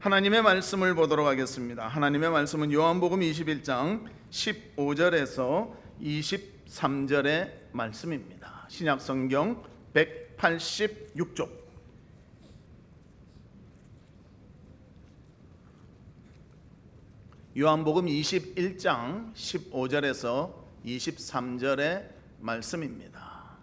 하나님의 말씀을 보도록 하겠습니다. 하나님의 말씀은 요한복음 21장 15절에서 23절의 말씀입니다. 신약성경 186쪽. 요한복음 21장 15절에서 23절의 말씀입니다.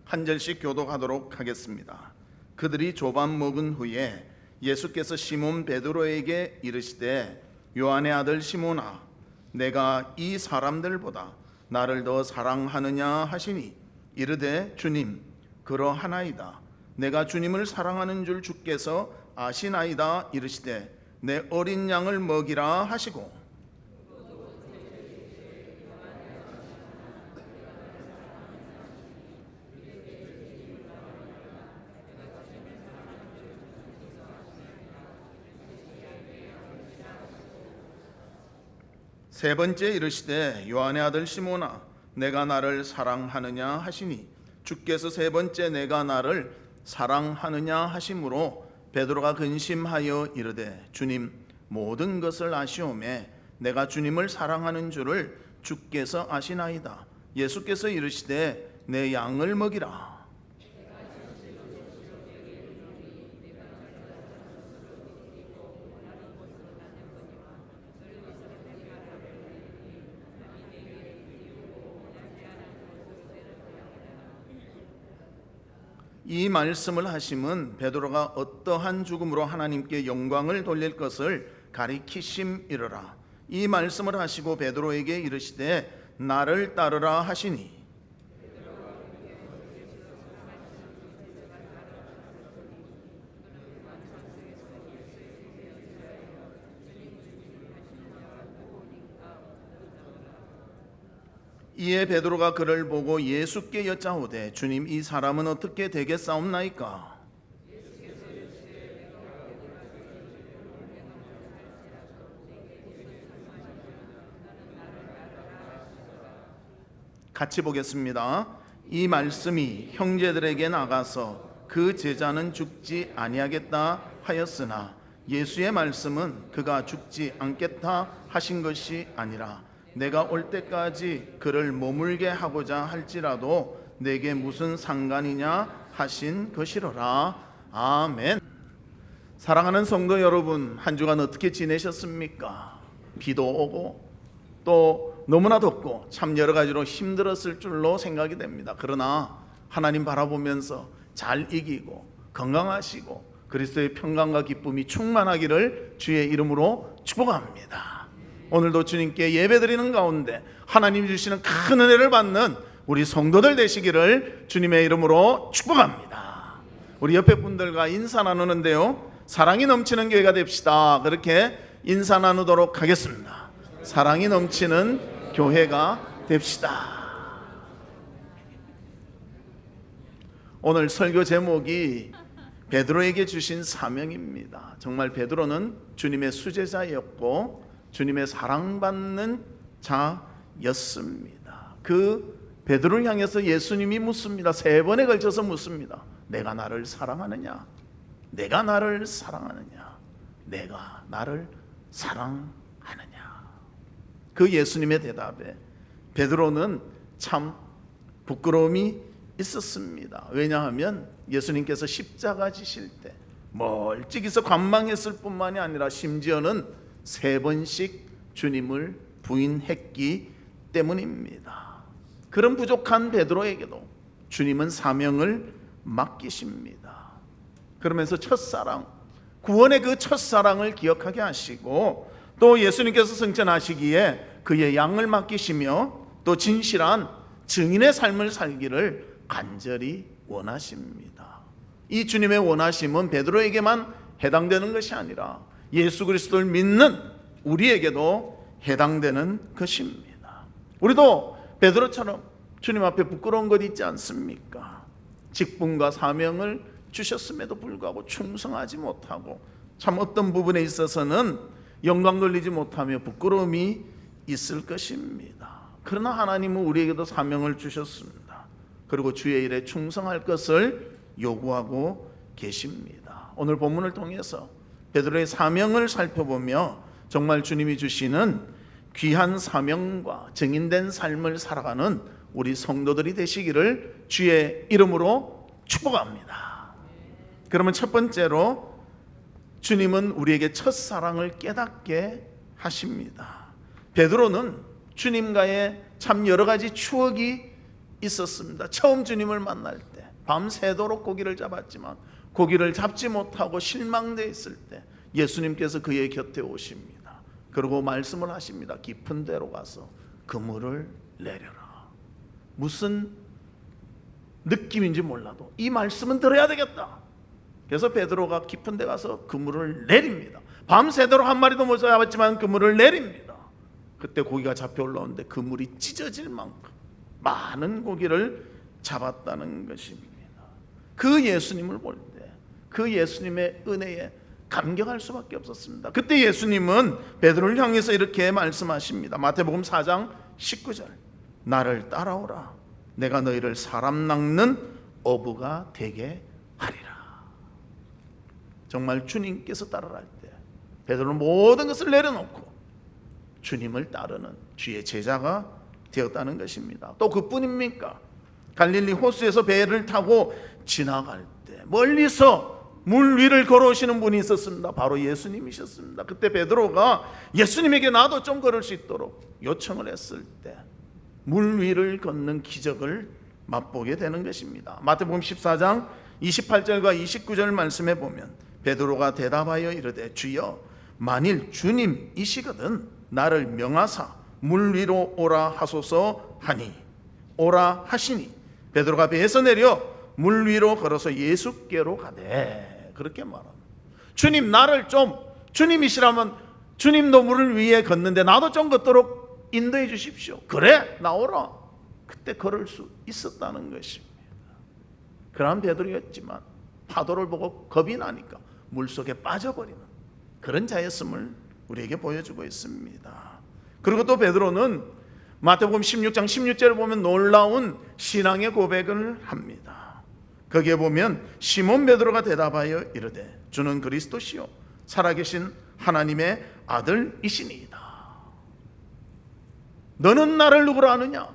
한 절씩 교독하도록 하겠습니다. 그들이 조반 먹은 후에 예수께서 시몬 베드로에게 이르시되 요한의 아들 시몬아 내가 이 사람들보다 나를 더 사랑하느냐 하시니 이르되 주님 그러하나이다. 내가 주님을 사랑하는 줄 주께서 아시나이다. 이르시되 내 어린 양을 먹이라 하시고 세 번째 이르시되 요한의 아들 시몬아 내가 나를 사랑하느냐 하시니 주께서 세 번째 내가 나를 사랑하느냐 하심으로 베드로가 근심하여 이르되 주님 모든 것을 아시오매 내가 주님을 사랑하는 줄을 주께서 아시나이다. 예수께서 이르시되 내 양을 먹이라. 이 말씀을 하심은 베드로가 어떠한 죽음으로 하나님께 영광을 돌릴 것을 가리키심이로라. 이 말씀을 하시고 베드로에게 이르시되 나를 따르라 하시니 이에 베드로가 그를 보고 예수께 여짜오되 주님 이 사람은 어떻게 되겠사옵나이까? 같이 보겠습니다. 이 말씀이 형제들에게 나가서 그 제자는 죽지 아니하겠다 하였으나 예수의 말씀은 그가 죽지 않겠다 하신 것이 아니라 내가 올 때까지 그를 머물게 하고자 할지라도 내게 무슨 상관이냐 하신 것이로라. 아멘. 사랑하는 성도 여러분, 한 주간 어떻게 지내셨습니까? 비도 오고 또 너무나 덥고 참 여러 가지로 힘들었을 줄로 생각이 됩니다. 그러나 하나님 바라보면서 잘 이기고 건강하시고 그리스도의 평강과 기쁨이 충만하기를 주의 이름으로 축복합니다. 오늘도 주님께 예배드리는 가운데 하나님 주시는 큰 은혜를 받는 우리 성도들 되시기를 주님의 이름으로 축복합니다. 우리 옆에 분들과 인사 나누는데요, 사랑이 넘치는 교회가 됩시다. 그렇게 인사 나누도록 하겠습니다. 사랑이 넘치는 교회가 됩시다. 오늘 설교 제목이 베드로에게 주신 사명입니다. 정말 베드로는 주님의 수제자였고 주님의 사랑받는 자였습니다. 그 베드로를 향해서 예수님이 묻습니다. 세 번에 걸쳐서 묻습니다. 내가 나를 사랑하느냐? 내가 나를 사랑하느냐? 내가 나를 사랑하느냐? 그 예수님의 대답에 베드로는 참 부끄러움이 있었습니다. 왜냐하면 예수님께서 십자가 지실 때 멀찍이서 관망했을 뿐만이 아니라 심지어는 세 번씩 주님을 부인했기 때문입니다. 그런 부족한 베드로에게도 주님은 사명을 맡기십니다. 그러면서 첫사랑, 구원의 그 첫사랑을 기억하게 하시고 또 예수님께서 승천하시기에 그의 양을 맡기시며 또 진실한 증인의 삶을 살기를 간절히 원하십니다. 이 주님의 원하심은 베드로에게만 해당되는 것이 아니라 예수 그리스도를 믿는 우리에게도 해당되는 것입니다. 우리도 베드로처럼 주님 앞에 부끄러운 것 있지 않습니까? 직분과 사명을 주셨음에도 불구하고 충성하지 못하고 참 어떤 부분에 있어서는 영광 돌리지 못하며 부끄러움이 있을 것입니다. 그러나 하나님은 우리에게도 사명을 주셨습니다. 그리고 주의 일에 충성할 것을 요구하고 계십니다. 오늘 본문을 통해서 베드로의 사명을 살펴보며 정말 주님이 주시는 귀한 사명과 증인된 삶을 살아가는 우리 성도들이 되시기를 주의 이름으로 축복합니다. 그러면 첫 번째로 주님은 우리에게 첫사랑을 깨닫게 하십니다. 베드로는 주님과의 참 여러 가지 추억이 있었습니다. 처음 주님을 만날 때 밤새도록 고기를 잡았지만 고기를 잡지 못하고 실망되어 있을 때 예수님께서 그의 곁에 오십니다. 그리고 말씀을 하십니다. 깊은 데로 가서 그물을 내려라. 무슨 느낌인지 몰라도 이 말씀은 들어야 되겠다. 그래서 베드로가 깊은 데 가서 그물을 내립니다. 밤새도록 한 마리도 못 잡았지만 그물을 내립니다. 그때 고기가 잡혀 올라오는데 그물이 찢어질 만큼 많은 고기를 잡았다는 것입니다. 그 예수님을 볼 때 그 예수님의 은혜에 감격할 수밖에 없었습니다. 그때 예수님은 베드로를 향해서 이렇게 말씀하십니다. 마태복음 4장 19절 나를 따라오라. 내가 너희를 사람 낚는 어부가 되게 하리라. 정말 주님께서 따르랄 때 베드로는 모든 것을 내려놓고 주님을 따르는 주의 제자가 되었다는 것입니다. 또 그뿐입니까? 갈릴리 호수에서 배를 타고 지나갈 때 멀리서 물 위를 걸어오시는 분이 있었습니다. 바로 예수님이셨습니다. 그때 베드로가 예수님에게 나도 좀 걸을 수 있도록 요청을 했을 때 물 위를 걷는 기적을 맛보게 되는 것입니다. 마태복음 14장 28절과 29절 말씀에 보면 베드로가 대답하여 이르되 주여 만일 주님이시거든 나를 명하사 물 위로 오라 하소서 하니 오라 하시니 베드로가 배에서 내려 물 위로 걸어서 예수께로 가되 그렇게 말합니다. 주님 나를 좀 주님이시라면 주님도 물을 위에 걷는데 나도 좀 걷도록 인도해 주십시오. 그래 나오라. 그때 걸을 수 있었다는 것입니다. 그러한 베드로였지만 파도를 보고 겁이 나니까 물속에 빠져버리는 그런 자였음을 우리에게 보여주고 있습니다. 그리고 또 베드로는 마태복음 16장 16절을 보면 놀라운 신앙의 고백을 합니다. 거기에 보면 시몬 베드로가 대답하여 이르되 주는 그리스도시요 살아계신 하나님의 아들이시니이다. 너는 나를 누구로 아느냐?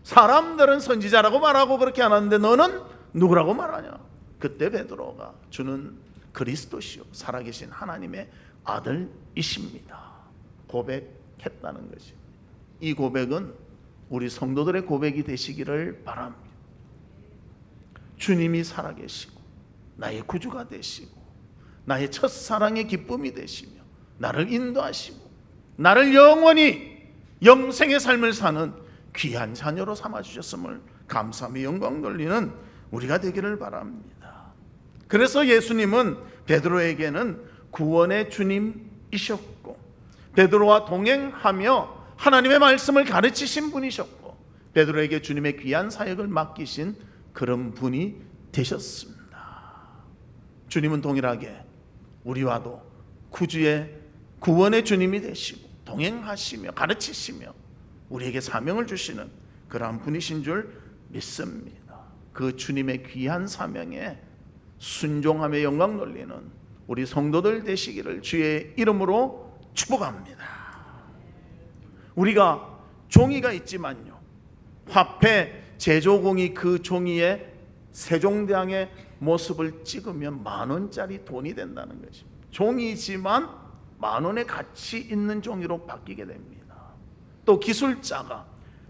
사람들은 선지자라고 말하고 그렇게 하는데 너는 누구라고 말하냐? 그때 베드로가 주는 그리스도시요 살아계신 하나님의 아들이십니다. 고백했다는 것입니다. 이 고백은 우리 성도들의 고백이 되시기를 바랍니다. 주님이 살아계시고 나의 구주가 되시고 나의 첫사랑의 기쁨이 되시며 나를 인도하시고 나를 영원히 영생의 삶을 사는 귀한 자녀로 삼아주셨음을 감사하며 영광 돌리는 우리가 되기를 바랍니다. 그래서 예수님은 베드로에게는 구원의 주님이셨고 베드로와 동행하며 하나님의 말씀을 가르치신 분이셨고 베드로에게 주님의 귀한 사역을 맡기신 그런 분이 되셨습니다. 주님은 동일하게 우리와도 구주의 구원의 주님이 되시고 동행하시며 가르치시며 우리에게 사명을 주시는 그러한 분이신 줄 믿습니다. 그 주님의 귀한 사명에 순종하며 영광 돌리는 우리 성도들 되시기를 주의 이름으로 축복합니다. 우리가 종이가 있지만요, 화폐 제조공이 그 종이에 세종대왕의 모습을 찍으면 10,000원짜리 돈이 된다는 것입니다. 종이지만 10,000원의 가치 있는 종이로 바뀌게 됩니다. 또 기술자가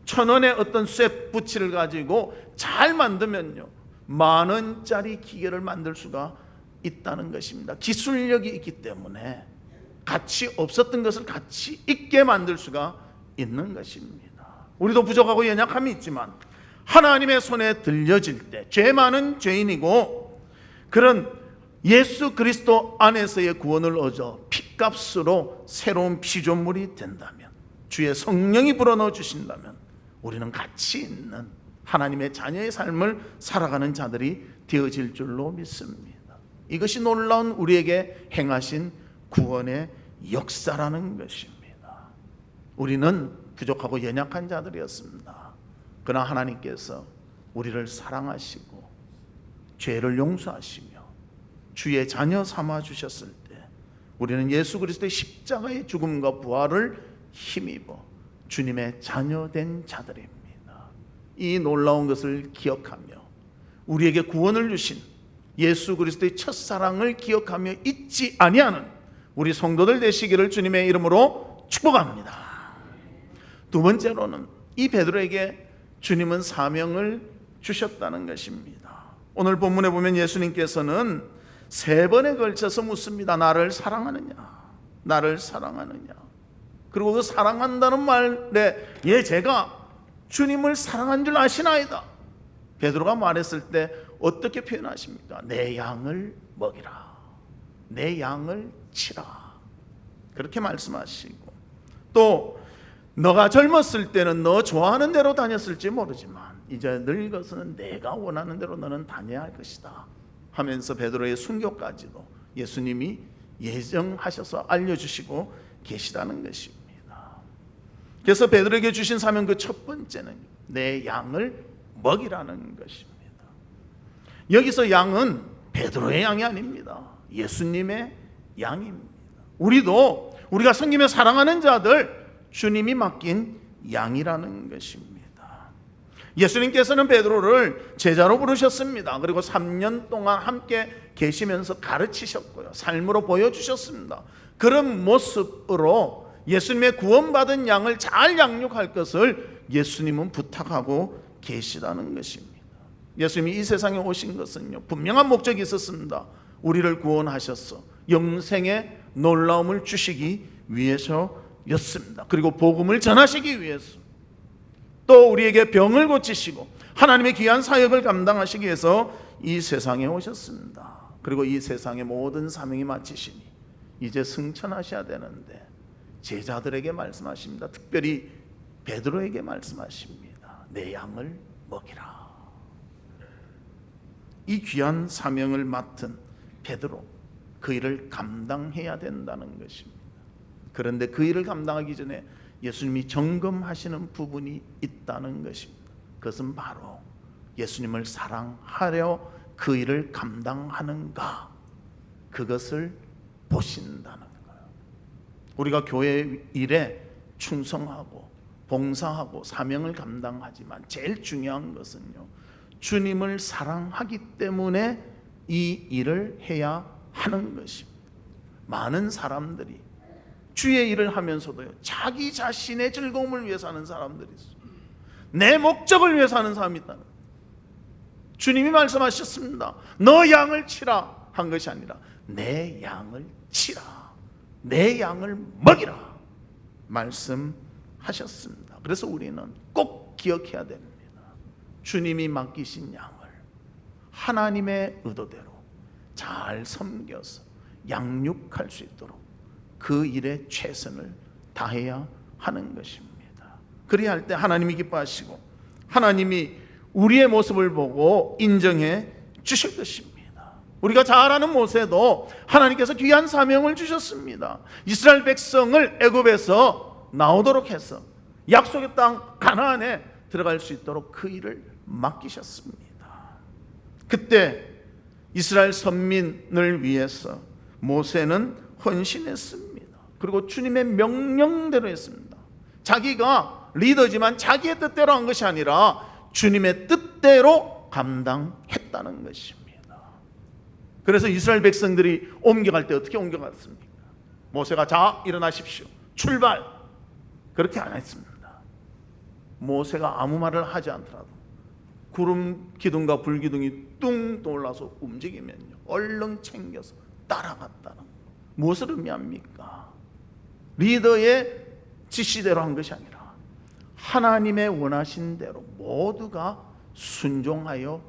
1,000원의 어떤 쇠 부치를 가지고 잘 만들면요 10,000원짜리 기계를 만들 수가 있다는 것입니다. 기술력이 있기 때문에 가치 없었던 것을 가치 있게 만들 수가 있는 것입니다. 우리도 부족하고 연약함이 있지만 하나님의 손에 들려질 때 죄 많은 죄인이고 그런 예수 그리스도 안에서의 구원을 얻어 피값으로 새로운 피조물이 된다면 주의 성령이 불어넣어 주신다면 우리는 가치 있는 하나님의 자녀의 삶을 살아가는 자들이 되어질 줄로 믿습니다. 이것이 놀라운 우리에게 행하신 구원의 역사라는 것입니다. 우리는 부족하고 연약한 자들이었습니다. 그러나 하나님께서 우리를 사랑하시고 죄를 용서하시며 주의 자녀 삼아 주셨을 때 우리는 예수 그리스도의 십자가의 죽음과 부활을 힘입어 주님의 자녀된 자들입니다. 이 놀라운 것을 기억하며 우리에게 구원을 주신 예수 그리스도의 첫사랑을 기억하며 잊지 아니하는 우리 성도들 되시기를 주님의 이름으로 축복합니다. 두 번째로는 이 베드로에게 주님은 사명을 주셨다는 것입니다. 오늘 본문에 보면 예수님께서는 3번에 걸쳐서 묻습니다. 나를 사랑하느냐? 나를 사랑하느냐? 그리고 그 사랑한다는 말에 제가 주님을 사랑한 줄 아시나이다. 베드로가 말했을 때 어떻게 표현하십니까? 내 양을 먹이라. 내 양을 치라. 그렇게 말씀하시고, 또 너가 젊었을 때는 너 좋아하는 대로 다녔을지 모르지만 이제 늙어서는 내가 원하는 대로 너는 다녀야 할 것이다 하면서 베드로의 순교까지도 예수님이 예정하셔서 알려주시고 계시다는 것입니다. 그래서 베드로에게 주신 사명 그 첫 번째는 내 양을 먹이라는 것입니다. 여기서 양은 베드로의 양이 아닙니다. 예수님의 양입니다. 우리가 섬기며 사랑하는 자들, 주님이 맡긴 양이라는 것입니다. 예수님께서는 베드로를 제자로 부르셨습니다. 그리고 3년 동안 함께 계시면서 가르치셨고요, 삶으로 보여주셨습니다. 그런 모습으로 예수님의 구원받은 양을 잘 양육할 것을 예수님은 부탁하고 계시다는 것입니다. 예수님이 이 세상에 오신 것은요, 분명한 목적이 있었습니다. 우리를 구원하셔서 영생의 놀라움을 주시기 위해서였습니다. 그리고 복음을 전하시기 위해서, 또 우리에게 병을 고치시고 하나님의 귀한 사역을 감당하시기 위해서 이 세상에 오셨습니다. 그리고 이 세상의 모든 사명이 마치시니 이제 승천하셔야 되는데 제자들에게 말씀하십니다. 특별히 베드로에게 말씀하십니다. 내 양을 먹이라. 이 귀한 사명을 맡은 베드로, 그 일을 감당해야 된다는 것입니다. 그런데 그 일을 감당하기 전에 예수님이 점검하시는 부분이 있다는 것입니다. 그것은 바로 예수님을 사랑하려 그 일을 감당하는가, 그것을 보신다는 거예요. 우리가 교회 일에 충성하고 봉사하고 사명을 감당하지만 제일 중요한 것은요, 주님을 사랑하기 때문에 이 일을 해야 하는 것입니다. 많은 사람들이 주의 일을 하면서도요, 자기 자신의 즐거움을 위해서 하는 사람들이 있어요. 내 목적을 위해서 하는 사람이 있다는 거예요. 주님이 말씀하셨습니다. 너 양을 치라 한 것이 아니라 내 양을 치라, 내 양을 먹이라 말씀하셨습니다. 그래서 우리는 꼭 기억해야 됩니다. 주님이 맡기신 양을 하나님의 의도대로 잘 섬겨서 양육할 수 있도록 그 일에 최선을 다해야 하는 것입니다. 그래야 할 때 하나님이 기뻐하시고 하나님이 우리의 모습을 보고 인정해 주실 것입니다. 우리가 잘 아는 모세도 하나님께서 귀한 사명을 주셨습니다. 이스라엘 백성을 애굽에서 나오도록 해서 약속의 땅 가나안에 들어갈 수 있도록 그 일을 맡기셨습니다. 그때 이스라엘 선민을 위해서 모세는 헌신했습니다. 그리고 주님의 명령대로 했습니다. 자기가 리더지만 자기의 뜻대로 한 것이 아니라 주님의 뜻대로 감당했다는 것입니다. 그래서 이스라엘 백성들이 옮겨갈 때 어떻게 옮겨갔습니까? 모세가 자 일어나십시오, 출발, 그렇게 안 했습니다. 모세가 아무 말을 하지 않더라도 구름 기둥과 불 기둥이 뚱 떠올라서 움직이면요, 얼른 챙겨서 따라갔다는 거. 무엇을 의미합니까? 리더의 지시대로 한 것이 아니라 하나님의 원하신 대로 모두가 순종하여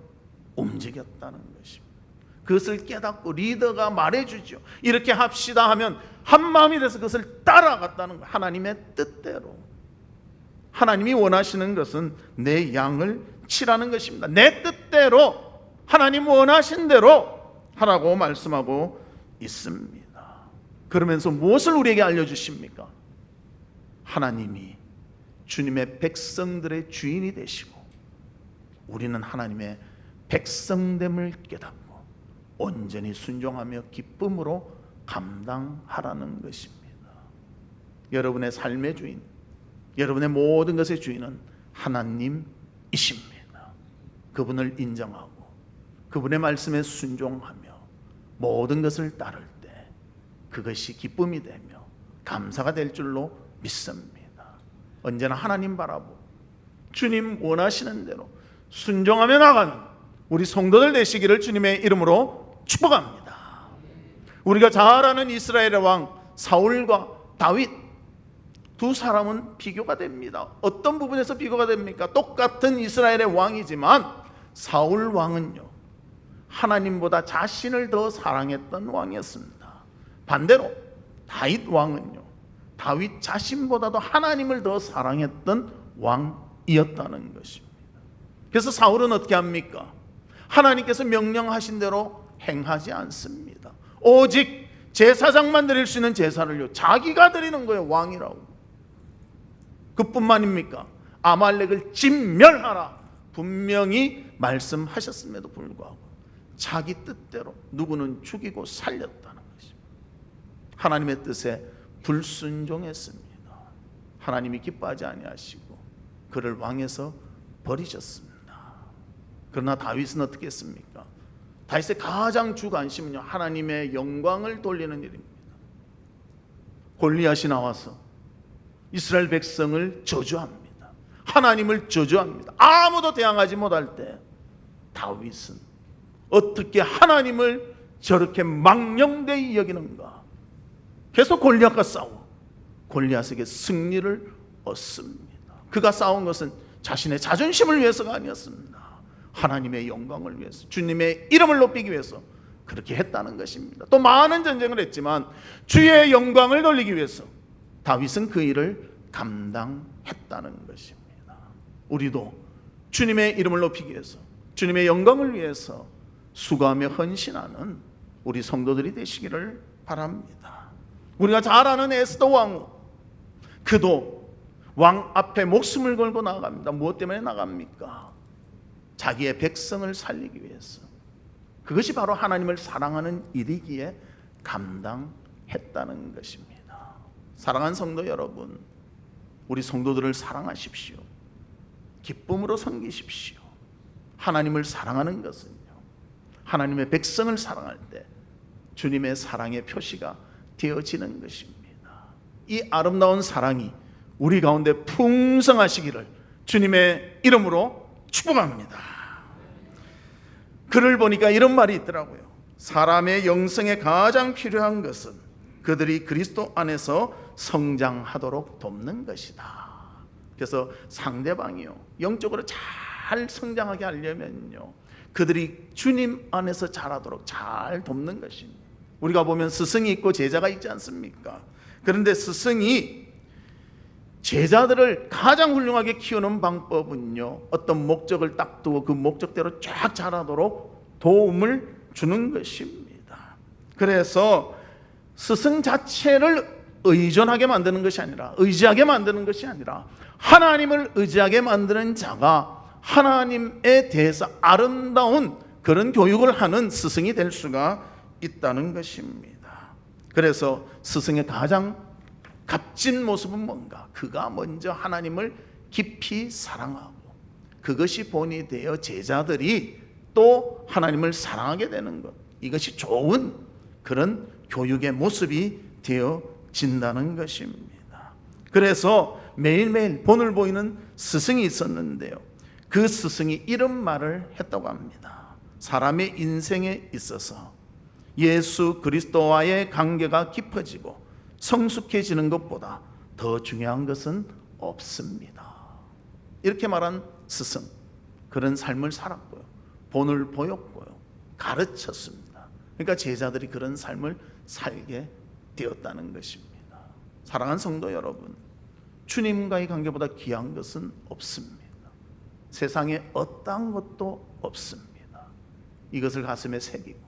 움직였다는 것입니다. 그것을 깨닫고 리더가 말해주죠. 이렇게 합시다 하면 한마음이 돼서 그것을 따라갔다는 거예요. 하나님의 뜻대로. 하나님이 원하시는 것은 내 양을 치라는 것입니다. 내 뜻대로 하나님 원하신 대로 하라고 말씀하고 있습니다. 그러면서 무엇을 우리에게 알려주십니까? 하나님이 주님의 백성들의 주인이 되시고 우리는 하나님의 백성됨을 깨닫고 온전히 순종하며 기쁨으로 감당하라는 것입니다. 여러분의 삶의 주인, 여러분의 모든 것의 주인은 하나님이십니다. 그분을 인정하고 그분의 말씀에 순종하며 모든 것을 따를 때 그것이 기쁨이 되며 감사가 될 줄로 믿습니다. 언제나 하나님 바라보고 주님 원하시는 대로 순종하며 나가는 우리 성도들 되시기를 주님의 이름으로 축복합니다. 우리가 잘 아는 이스라엘의 왕 사울과 다윗 두 사람은 비교가 됩니다. 어떤 부분에서 비교가 됩니까? 똑같은 이스라엘의 왕이지만 사울 왕은요, 하나님보다 자신을 더 사랑했던 왕이었습니다. 반대로 다윗 왕은요, 다윗 자신보다도 하나님을 더 사랑했던 왕이었다는 것입니다. 그래서 사울은 어떻게 합니까? 하나님께서 명령하신 대로 행하지 않습니다. 오직 제사장만 드릴 수 있는 제사를요, 자기가 드리는 거예요. 왕이라고. 그뿐만입니까? 아말렉을 진멸하라 분명히 말씀하셨음에도 불구하고 자기 뜻대로 누구는 죽이고 살렸다는 것입니다. 하나님의 뜻에 불순종했습니다. 하나님이 기뻐하지 아니하시고 그를 왕에서 버리셨습니다. 그러나 다윗은 어떻게 했습니까? 다윗의 가장 주관심은요, 하나님의 영광을 돌리는 일입니다. 골리앗이 나와서 이스라엘 백성을 저주합니다. 하나님을 저주합니다. 아무도 대항하지 못할 때 다윗은 어떻게 하나님을 저렇게 망령되이 여기는가? 계속 골리앗과 싸워 골리앗에게 승리를 얻습니다. 그가 싸운 것은 자신의 자존심을 위해서가 아니었습니다. 하나님의 영광을 위해서, 주님의 이름을 높이기 위해서 그렇게 했다는 것입니다. 또 많은 전쟁을 했지만 주의 영광을 돌리기 위해서 다윗은 그 일을 감당했다는 것입니다. 우리도 주님의 이름을 높이기 위해서, 주님의 영광을 위해서 수고하며 헌신하는 우리 성도들이 되시기를 바랍니다. 우리가 잘 아는 에스더 왕후, 그도 왕 앞에 목숨을 걸고 나갑니다. 무엇 때문에 나갑니까? 자기의 백성을 살리기 위해서. 그것이 바로 하나님을 사랑하는 일이기에 감당했다는 것입니다. 사랑하는 성도 여러분, 우리 성도들을 사랑하십시오. 기쁨으로 섬기십시오. 하나님을 사랑하는 것은요, 하나님의 백성을 사랑할 때 주님의 사랑의 표시가 되어지는 것입니다. 이 아름다운 사랑이 우리 가운데 풍성하시기를 주님의 이름으로 축복합니다. 글을 보니까 이런 말이 있더라고요. 사람의 영성에 가장 필요한 것은 그들이 그리스도 안에서 성장하도록 돕는 것이다. 그래서 상대방이요, 영적으로 잘 성장하게 하려면요, 그들이 주님 안에서 자라도록 잘 돕는 것입니다. 우리가 보면 스승이 있고 제자가 있지 않습니까? 그런데 스승이 제자들을 가장 훌륭하게 키우는 방법은요, 어떤 목적을 딱 두고 그 목적대로 쫙 자라도록 도움을 주는 것입니다. 그래서 스승 자체를 의존하게 만드는 것이 아니라, 의지하게 만드는 것이 아니라, 하나님을 의지하게 만드는 자가 하나님에 대해서 아름다운 그런 교육을 하는 스승이 될 수가 있다는 것입니다. 그래서 스승의 가장 값진 모습은 뭔가? 그가 먼저 하나님을 깊이 사랑하고 그것이 본이 되어 제자들이 또 하나님을 사랑하게 되는 것, 이것이 좋은 그런 교육의 모습이 되어진다는 것입니다. 그래서 매일매일 본을 보이는 스승이 있었는데요, 그 스승이 이런 말을 했다고 합니다. 사람의 인생에 있어서 예수 그리스도와의 관계가 깊어지고 성숙해지는 것보다 더 중요한 것은 없습니다. 이렇게 말한 스승, 그런 삶을 살았고요, 본을 보였고요, 가르쳤습니다. 그러니까 제자들이 그런 삶을 살게 되었다는 것입니다. 사랑하는 성도 여러분, 주님과의 관계보다 귀한 것은 없습니다. 세상에 어떠한 것도 없습니다. 이것을 가슴에 새기고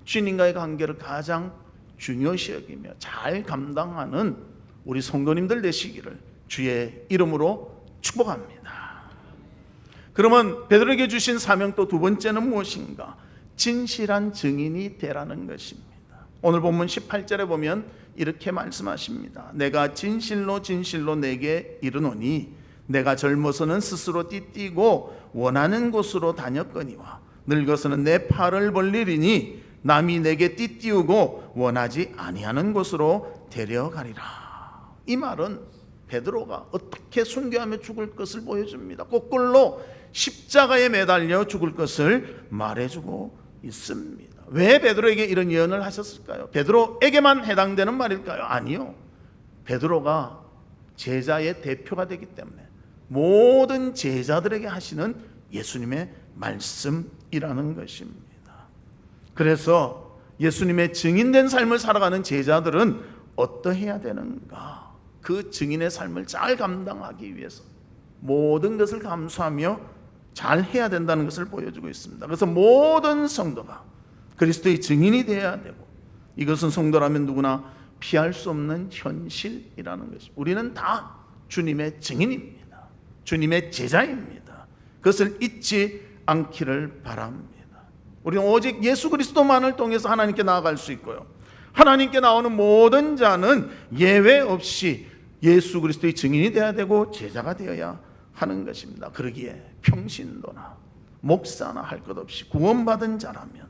주님과의 관계를 가장 중요시 여기며 잘 감당하는 우리 성도님들 되시기를 주의 이름으로 축복합니다. 그러면 베드로에게 주신 사명 또 두 번째는 무엇인가? 진실한 증인이 되라는 것입니다. 오늘 본문 18절에 보면 이렇게 말씀하십니다. 내가 진실로 진실로 내게 이르노니 내가 젊어서는 스스로 띠띠고 원하는 곳으로 다녔거니와 늙어서는 내 팔을 벌리리니 남이 내게 띠띠우고 원하지 아니하는 곳으로 데려가리라. 이 말은 베드로가 어떻게 순교하며 죽을 것을 보여줍니다. 거꾸로 십자가에 매달려 죽을 것을 말해주고 있습니다. 왜 베드로에게 이런 예언을 하셨을까요? 베드로에게만 해당되는 말일까요? 아니요. 베드로가 제자의 대표가 되기 때문에 모든 제자들에게 하시는 예수님의 말씀이라는 것입니다. 그래서 예수님의 증인된 삶을 살아가는 제자들은 어떠해야 되는가? 그 증인의 삶을 잘 감당하기 위해서 모든 것을 감수하며 잘 해야 된다는 것을 보여주고 있습니다. 그래서 모든 성도가 그리스도의 증인이 되어야 되고, 이것은 성도라면 누구나 피할 수 없는 현실이라는 것입니다. 우리는 다 주님의 증인입니다. 주님의 제자입니다. 그것을 잊지 않기를 바랍니다. 우리는 오직 예수 그리스도만을 통해서 하나님께 나아갈 수 있고요, 하나님께 나오는 모든 자는 예외 없이 예수 그리스도의 증인이 되어야 되고 제자가 되어야 하는 것입니다. 그러기에 평신도나 목사나 할 것 없이 구원받은 자라면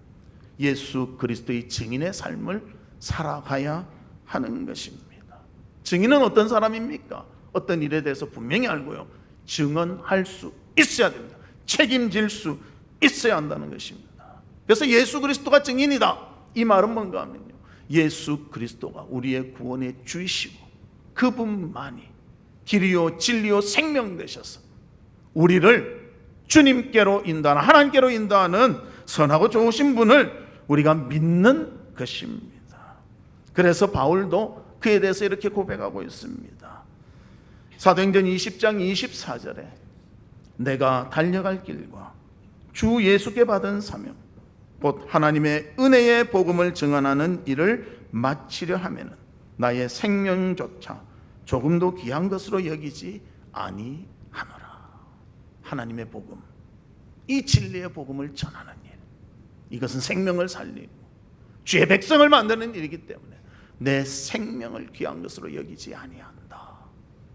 예수 그리스도의 증인의 삶을 살아가야 하는 것입니다. 증인은 어떤 사람입니까? 어떤 일에 대해서 분명히 알고요, 증언할 수 있어야 됩니다. 책임질 수 있어야 한다는 것입니다. 그래서 예수 그리스도가 증인이다, 이 말은 뭔가 하면요, 예수 그리스도가 우리의 구원의 주이시고 그분만이 길이요 진리요 생명 되셔서 우리를 주님께로 인도하는, 하나님께로 인도하는 선하고 좋으신 분을 우리가 믿는 것입니다. 그래서 바울도 그에 대해서 이렇게 고백하고 있습니다. 사도행전 20장 24절에 내가 달려갈 길과 주 예수께 받은 사명 곧 하나님의 은혜의 복음을 증언하는 일을 마치려 하면은 나의 생명조차 조금도 귀한 것으로 여기지 아니하노라. 하나님의 복음, 이 진리의 복음을 전하는 일, 이것은 생명을 살리고 주의 백성을 만드는 일이기 때문에 내 생명을 귀한 것으로 여기지 아니한다,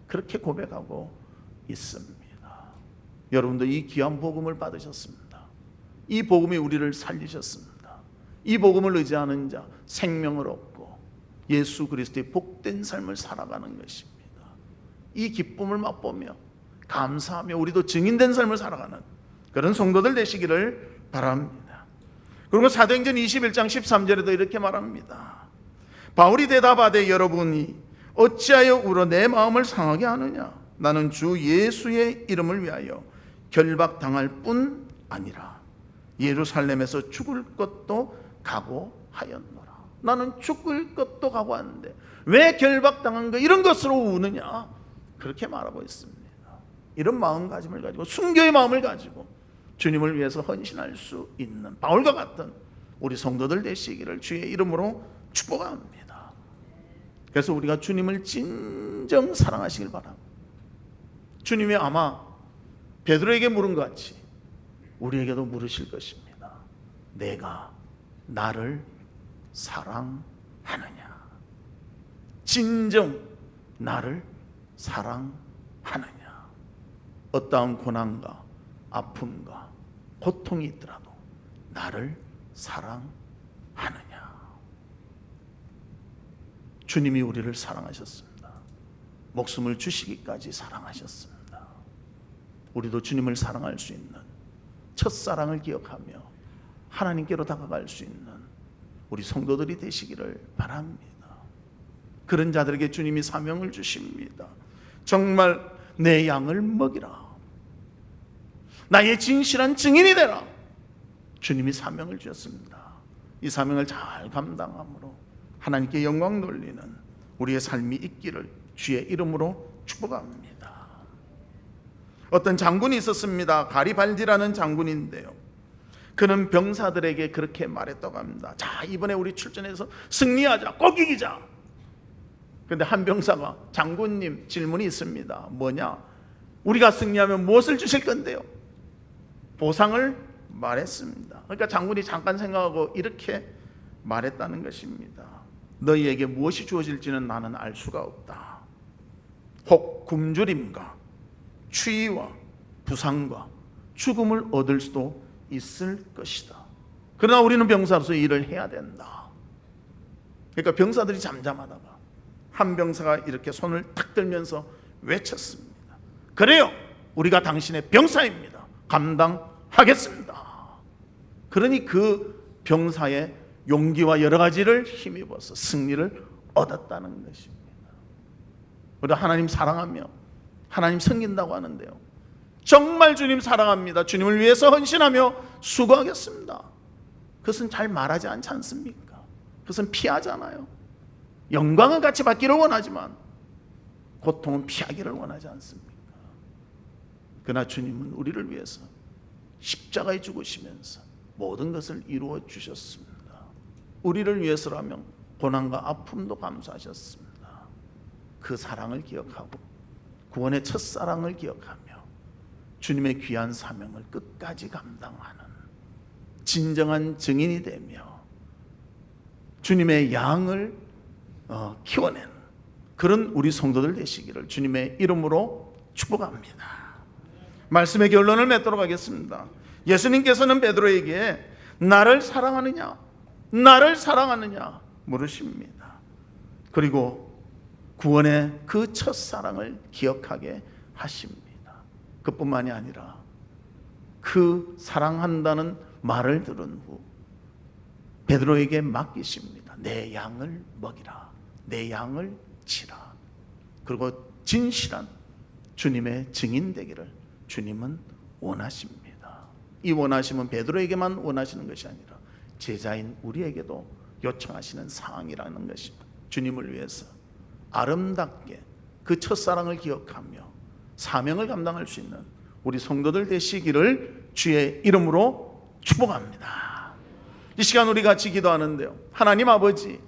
그렇게 고백하고 있습니다. 여러분도 이 귀한 복음을 받으셨습니다. 이 복음이 우리를 살리셨습니다. 이 복음을 의지하는 자 생명을 얻고 예수 그리스도의 복된 삶을 살아가는 것입니다. 이 기쁨을 맛보며 감사하며 우리도 증인된 삶을 살아가는 그런 성도들 되시기를 바랍니다. 그리고 사도행전 21장 13절에도 이렇게 말합니다. 바울이 대답하되 여러분이 어찌하여 울어 내 마음을 상하게 하느냐? 나는 주 예수의 이름을 위하여 결박당할 뿐 아니라 예루살렘에서 죽을 것도 각오하였노라. 나는 죽을 것도 각오하는데 왜 결박당한 거 이런 것으로 우느냐? 그렇게 말하고 있습니다. 이런 마음가짐을 가지고 순교의 마음을 가지고 주님을 위해서 헌신할 수 있는 바울과 같은 우리 성도들 되시기를 주의 이름으로 축복합니다. 그래서 우리가 주님을 진정 사랑하시길 바랍니다. 주님이 아마 베드로에게 물은 것 같이 우리에게도 물으실 것입니다. 내가 나를 사랑하느냐? 진정 나를 사랑하느냐? 어떠한 고난과 아픔과 고통이 있더라도 나를 사랑하느냐? 주님이 우리를 사랑하셨습니다. 목숨을 주시기까지 사랑하셨습니다. 우리도 주님을 사랑할 수 있는 첫사랑을 기억하며 하나님께로 다가갈 수 있는 우리 성도들이 되시기를 바랍니다. 그런 자들에게 주님이 사명을 주십니다. 정말 내 양을 먹이라, 나의 진실한 증인이 되라. 주님이 사명을 주셨습니다. 이 사명을 잘 감당함으로 하나님께 영광 돌리는 우리의 삶이 있기를 주의 이름으로 축복합니다. 어떤 장군이 있었습니다. 가리발디라는 장군인데요, 그는 병사들에게 그렇게 말했다고 합니다. 자, 이번에 우리 출전해서 승리하자, 꼭 이기자. 그런데 한 병사가 장군님 질문이 있습니다. 뭐냐? 우리가 승리하면 무엇을 주실 건데요? 보상을 말했습니다. 그러니까 장군이 잠깐 생각하고 이렇게 말했다는 것입니다. 너희에게 무엇이 주어질지는 나는 알 수가 없다. 혹 굶주림과 추위와 부상과 죽음을 얻을 수도 있을 것이다. 그러나 우리는 병사로서 일을 해야 된다. 그러니까 병사들이 잠잠하다가 한 병사가 이렇게 손을 탁 들면서 외쳤습니다. 그래요, 우리가 당신의 병사입니다. 감당하겠습니다. 그러니 그 병사의 용기와 여러 가지를 힘입어서 승리를 얻었다는 것입니다. 우리가 하나님 사랑하며 하나님 섬긴다고 하는데요, 정말 주님 사랑합니다, 주님을 위해서 헌신하며 수고하겠습니다, 그것은 잘 말하지 않지 않습니까? 그것은 피하잖아요. 영광은 같이 받기를 원하지만 고통은 피하기를 원하지 않습니까? 그러나 주님은 우리를 위해서 십자가에 죽으시면서 모든 것을 이루어 주셨습니다. 우리를 위해서라면 고난과 아픔도 감수하셨습니다. 그 사랑을 기억하고 구원의 첫사랑을 기억하며 주님의 귀한 사명을 끝까지 감당하는 진정한 증인이 되며 주님의 양을 키워낸 그런 우리 성도들 되시기를 주님의 이름으로 축복합니다. 말씀의 결론을 맺도록 하겠습니다. 예수님께서는 베드로에게 나를 사랑하느냐, 나를 사랑하느냐 물으십니다. 그리고 구원의 그 첫사랑을 기억하게 하십니다. 그뿐만이 아니라 그 사랑한다는 말을 들은 후 베드로에게 맡기십니다. 내 양을 먹이라, 내 양을 치라. 그리고 진실한 주님의 증인 되기를 주님은 원하십니다. 이 원하심은 베드로에게만 원하시는 것이 아니라 제자인 우리에게도 요청하시는 사항이라는 것입니다. 주님을 위해서 아름답게 그 첫사랑을 기억하며 사명을 감당할 수 있는 우리 성도들 되시기를 주의 이름으로 축복합니다. 이 시간 우리 같이 기도하는데요, 하나님 아버지,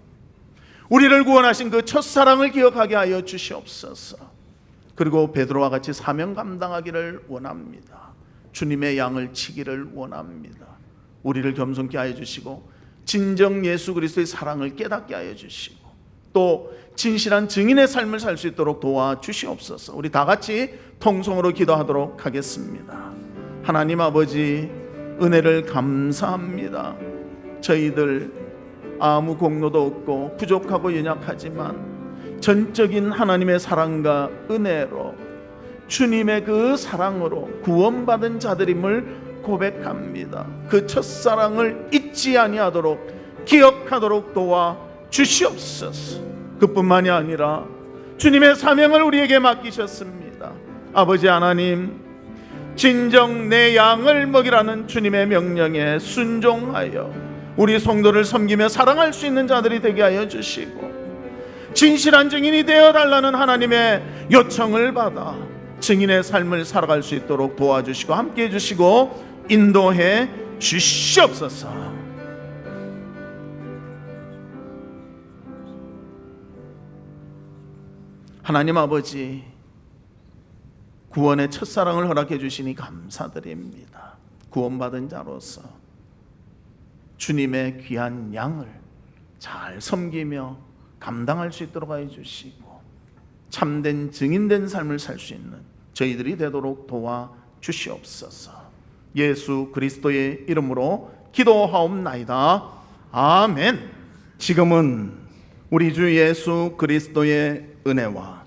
우리를 구원하신 그 첫사랑을 기억하게 하여 주시옵소서. 그리고 베드로와 같이 사명 감당하기를 원합니다. 주님의 양을 치기를 원합니다. 우리를 겸손케 하여 주시고 진정 예수 그리스도의 사랑을 깨닫게 하여 주시고 또 진실한 증인의 삶을 살 수 있도록 도와주시옵소서. 우리 다 같이 통성으로 기도하도록 하겠습니다. 하나님 아버지, 은혜를 감사합니다. 저희들 아무 공로도 없고 부족하고 연약하지만 전적인 하나님의 사랑과 은혜로 주님의 그 사랑으로 구원받은 자들임을 고백합니다. 그 첫사랑을 잊지 아니하도록 기억하도록 도와주시옵소서. 그뿐만이 아니라 주님의 사명을 우리에게 맡기셨습니다. 아버지 하나님, 진정 내 양을 먹이라는 주님의 명령에 순종하여 우리 성도를 섬기며 사랑할 수 있는 자들이 되게 하여 주시고 진실한 증인이 되어달라는 하나님의 요청을 받아 증인의 삶을 살아갈 수 있도록 도와주시고 함께해 주시고 인도해 주시옵소서. 하나님 아버지, 구원의 첫사랑을 허락해 주시니 감사드립니다. 구원받은 자로서 주님의 귀한 양을 잘 섬기며 감당할 수 있도록 하여 주시고 참된 증인된 삶을 살 수 있는 저희들이 되도록 도와주시옵소서. 예수 그리스도의 이름으로 기도하옵나이다. 아멘. 지금은 우리 주 예수 그리스도의 은혜와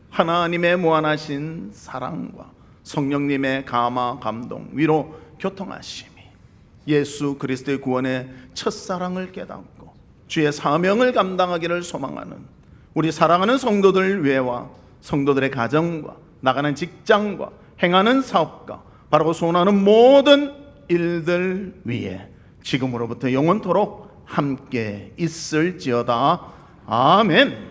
하나님의 무한하신 사랑과 성령님의 감화 감동 위로 교통하심이 예수 그리스도의 구원의 첫사랑을 깨닫고 주의 사명을 감당하기를 소망하는 우리 사랑하는 성도들 외와 성도들의 가정과 나가는 직장과 행하는 사업과 바라고 소원하는 모든 일들 위에 지금으로부터 영원토록 함께 있을지어다. 아멘.